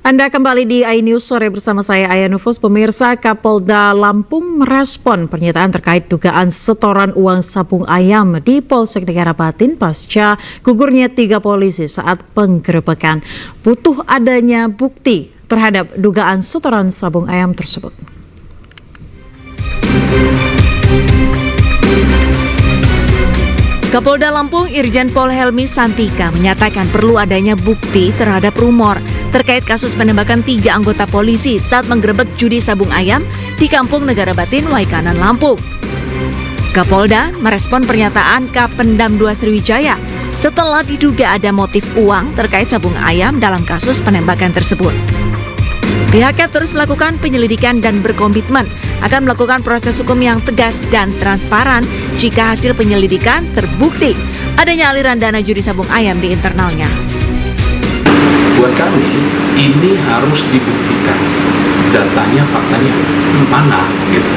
Anda kembali di iNews Sore bersama saya Aya Nufus. Pemirsa, Kapolda Lampung merespon pernyataan terkait dugaan setoran uang sabung ayam di Polsek Negara Batin pasca gugurnya 3 polisi saat penggerebekan. Butuh adanya bukti terhadap dugaan setoran sabung ayam tersebut. Kapolda Lampung Irjen Pol Helmi Santika menyatakan perlu adanya bukti terhadap rumor terkait kasus penembakan 3 anggota polisi saat menggerebek judi sabung ayam di Kampung Negara Batin, Waikanan, Lampung. Kapolda merespon pernyataan Kapendam 2 Sriwijaya setelah diduga ada motif uang terkait sabung ayam dalam kasus penembakan tersebut. Pihaknya terus melakukan penyelidikan dan berkomitmen akan melakukan proses hukum yang tegas dan transparan jika hasil penyelidikan terbukti adanya aliran dana judi sabung ayam di internalnya. Buat kami, ini harus dibuktikan datanya, faktanya mana gitu.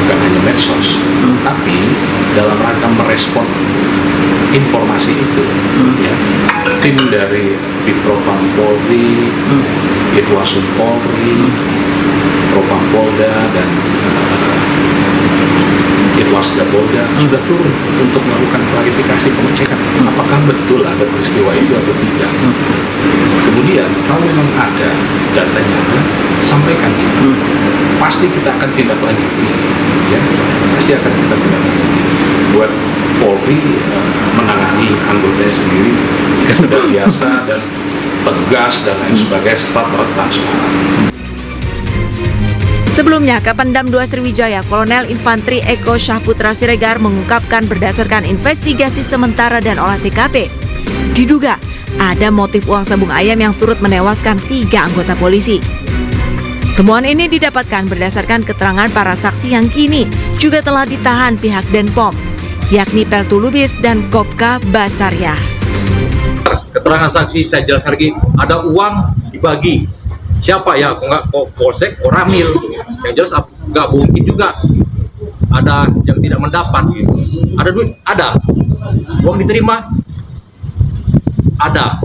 Bukan hanya medsos, tapi dalam rangka merespon informasi itu, ya, tim dari Divpropam Polri, Itwasum Polri, Propam Polda dan Itwasda Polda sudah turun untuk melakukan klarifikasi, pengecekan apakah betul ada peristiwa itu atau tidak. Kemudian kalau memang ada datanya ada, sampaikan. Pasti kita akan tindak lanjuti, ya, pasti akan kita tindak lanjuti. Buat Polri menangani anggotanya sendiri sudah biasa dan tegas dan lain sebagainya serta transparan. Sebelumnya, Kapendam 2 Sriwijaya Kolonel Infantri Eko Syahputra Siregar mengungkapkan berdasarkan investigasi sementara dan olah TKP, diduga ada motif uang sabung ayam yang turut menewaskan 3 anggota polisi. Temuan ini didapatkan berdasarkan keterangan para saksi yang kini juga telah ditahan pihak Denpom, yakni Peltu Lubis dan Kopka Basaryah. Keterangan saksi saya jelaskan lagi, ada uang dibagi. Siapa ya? Kok nggak Polsek, Ramil. Yang jelas nggak mungkin juga ada yang tidak mendapat. Gitu. Ada duit? Ada. Uang diterima? Ada.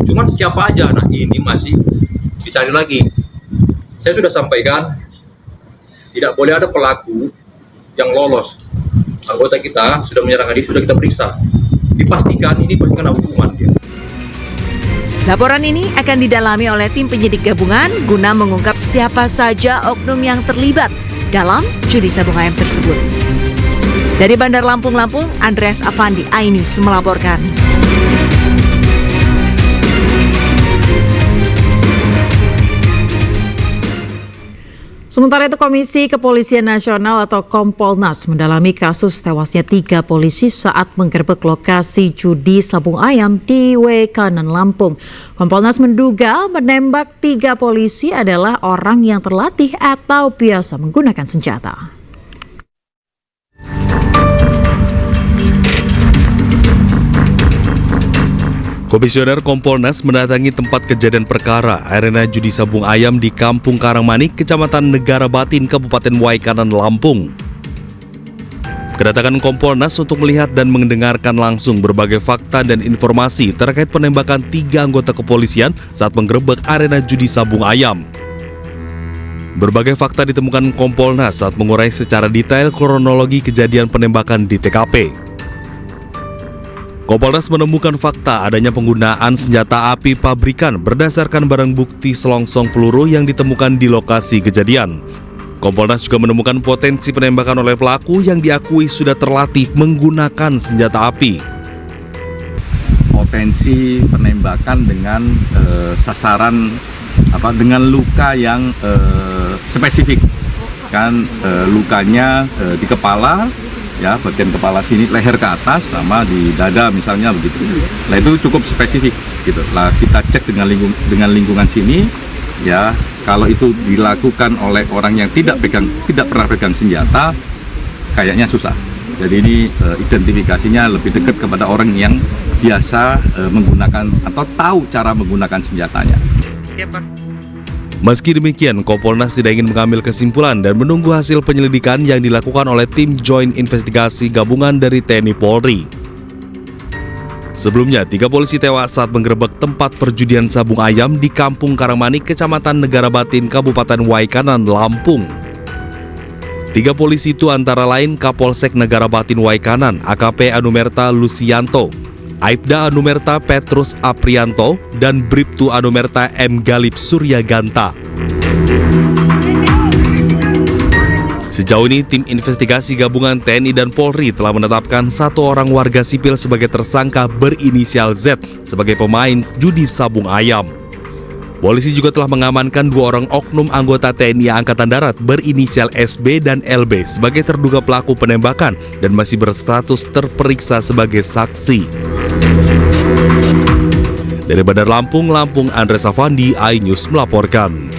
Cuman siapa aja? Nah ini masih dicari lagi. Saya sudah sampaikan, tidak boleh ada pelaku yang lolos. Anggota kita sudah menyerahkan diri, sudah kita periksa. Dipastikan ini pasti kena hukuman dia. Laporan ini akan didalami oleh tim penyidik gabungan guna mengungkap siapa saja oknum yang terlibat dalam judi sabung ayam tersebut. Dari Bandar Lampung, Andreas Afandi, iNews melaporkan. Sementara itu, Komisi Kepolisian Nasional atau Kompolnas mendalami kasus tewasnya 3 polisi saat menggerebek lokasi judi sabung ayam di Waikanan, Lampung. Kompolnas menduga menembak 3 polisi adalah orang yang terlatih atau biasa menggunakan senjata. Komisioner Kompolnas mendatangi tempat kejadian perkara arena judi sabung ayam di Kampung Karangmanik, Kecamatan Negara Batin, Kabupaten Waikanan, Lampung. Kedatangan Kompolnas untuk melihat dan mendengarkan langsung berbagai fakta dan informasi terkait penembakan 3 anggota kepolisian saat menggerebek arena judi sabung ayam. Berbagai fakta ditemukan Kompolnas saat mengurai secara detail kronologi kejadian penembakan di TKP. Kompolnas menemukan fakta adanya penggunaan senjata api pabrikan berdasarkan barang bukti selongsong peluru yang ditemukan di lokasi kejadian. Kompolnas juga menemukan potensi penembakan oleh pelaku yang diakui sudah terlatih menggunakan senjata api. Potensi penembakan dengan sasaran dengan luka yang spesifik, kan lukanya di kepala. Ya, bagian kepala sini, leher ke atas, sama di dada misalnya begitu. Nah itu cukup spesifik gitu. Lah kita cek dengan lingkungan sini, ya kalau itu dilakukan oleh orang yang tidak pernah pegang senjata, kayaknya susah. Jadi ini identifikasinya lebih dekat kepada orang yang biasa menggunakan atau tahu cara menggunakan senjatanya. Meski demikian, Kompolnas tidak ingin mengambil kesimpulan dan menunggu hasil penyelidikan yang dilakukan oleh tim Joint Investigasi Gabungan dari TNI Polri. Sebelumnya, 3 polisi tewas saat menggerebek tempat perjudian sabung ayam di Kampung Karangmanik, Kecamatan Negara Batin, Kabupaten Waikanan, Lampung. 3 polisi itu antara lain Kapolsek Negara Batin Waikanan, AKP Anumerta Lucianto, Aibda Anumerta Petrus Aprianto, dan Bribtu Anumerta M. Galip Suryaganta. Sejauh ini, tim investigasi gabungan TNI dan Polri telah menetapkan 1 orang warga sipil sebagai tersangka berinisial Z sebagai pemain judi sabung ayam. Polisi juga telah mengamankan 2 orang oknum anggota TNI Angkatan Darat berinisial SB dan LB sebagai terduga pelaku penembakan dan masih berstatus terperiksa sebagai saksi. Dari Bandar Lampung, Andres Afandi, iNews melaporkan.